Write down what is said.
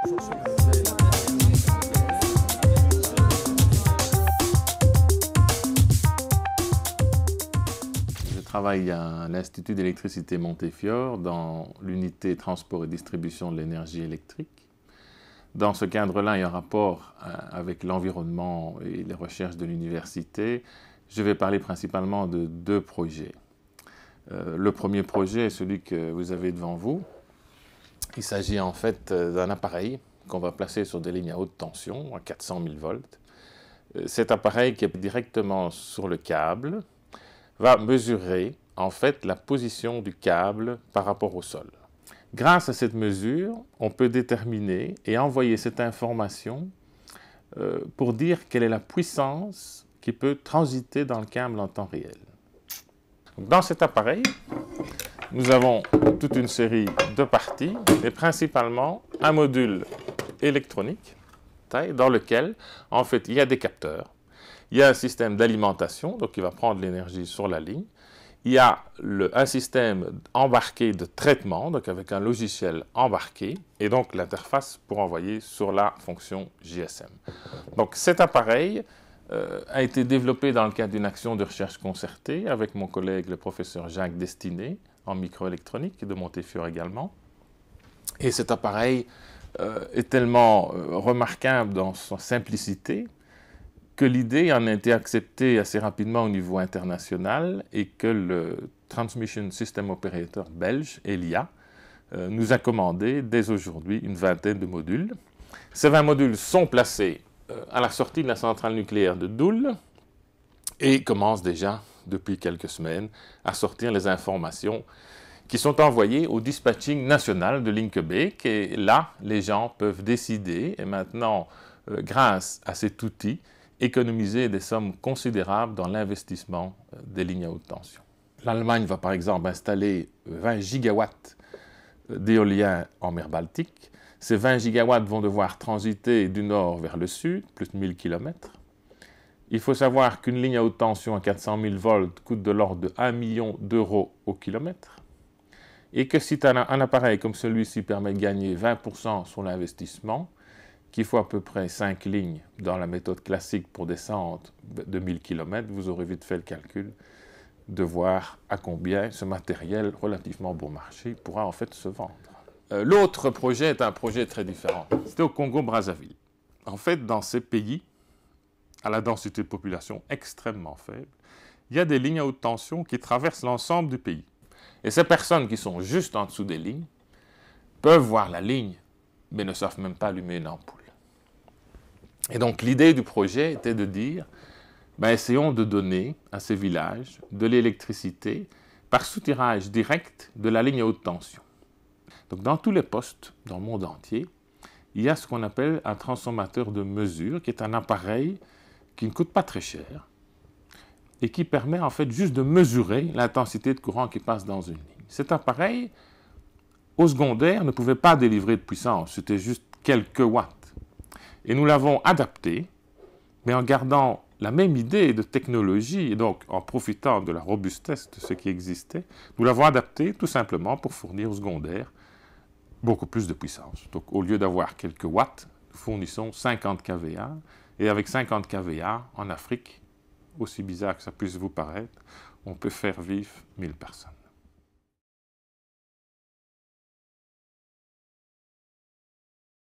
Je travaille à l'Institut d'électricité Montefiore dans l'unité transport et distribution de l'énergie électrique. Dans ce cadre-là, et en rapport avec l'environnement et les recherches de l'université, je vais parler principalement de deux projets. Le premier projet est celui que vous avez devant vous. Il s'agit en fait d'un appareil qu'on va placer sur des lignes à haute tension, à 400 000 volts. Cet appareil qui est directement sur le câble va mesurer en fait la position du câble par rapport au sol. Grâce à cette mesure, on peut déterminer et envoyer cette information pour dire quelle est la puissance qui peut transiter dans le câble en temps réel. Dans cet appareil, nous avons toute une série de parties, et principalement un module électronique dans lequel, en fait, il y a des capteurs. Il y a un système d'alimentation, donc qui va prendre l'énergie sur la ligne. Il y a un système embarqué de traitement, donc avec un logiciel embarqué, et donc l'interface pour envoyer sur la fonction GSM. Donc cet appareil a été développé dans le cadre d'une action de recherche concertée avec mon collègue le professeur Jacques Destiné, en microélectronique, et de Montefiore également. Et cet appareil est tellement remarquable dans sa simplicité que l'idée en a été acceptée assez rapidement au niveau international et que le Transmission System Operator belge, ELIA, nous a commandé dès aujourd'hui une vingtaine de modules. Ces 20 modules sont placés à la sortie de la centrale nucléaire de Doel et commencent déjà depuis quelques semaines à sortir les informations qui sont envoyées au dispatching national de Linkebeek. Et là, les gens peuvent décider, et maintenant, grâce à cet outil, économiser des sommes considérables dans l'investissement des lignes à haute tension. L'Allemagne va par exemple installer 20 gigawatts d'éolien en mer Baltique. Ces 20 gigawatts vont devoir transiter du nord vers le sud, plus de 1000 km. Il faut savoir qu'une ligne à haute tension à 400 000 volts coûte de l'ordre de 1 million d'euros au kilomètre. Et que si un appareil comme celui-ci permet de gagner 20% sur l'investissement, qu'il faut à peu près 5 lignes dans la méthode classique pour descendre de 1000 km, vous aurez vite fait le calcul de voir à combien ce matériel relativement bon marché pourra en fait se vendre. L'autre projet est un projet très différent. C'était au Congo-Brazzaville. En fait, dans ces pays, à la densité de population extrêmement faible, il y a des lignes à haute tension qui traversent l'ensemble du pays. Et ces personnes qui sont juste en dessous des lignes peuvent voir la ligne, mais ne savent même pas allumer une ampoule. Et donc l'idée du projet était de dire, essayons de donner à ces villages de l'électricité par soutirage direct de la ligne à haute tension. Donc dans tous les postes, dans le monde entier, il y a ce qu'on appelle un transformateur de mesure, qui est un appareil qui ne coûte pas très cher et qui permet en fait juste de mesurer l'intensité de courant qui passe dans une ligne. Cet appareil, au secondaire, ne pouvait pas délivrer de puissance, c'était juste quelques watts. Et nous l'avons adapté, mais en gardant la même idée de technologie, et donc en profitant de la robustesse de ce qui existait, nous l'avons adapté tout simplement pour fournir au secondaire beaucoup plus de puissance. Donc au lieu d'avoir quelques watts, nous fournissons 50 kVA, et avec 50 kVA, en Afrique, aussi bizarre que ça puisse vous paraître, on peut faire vivre 1000 personnes.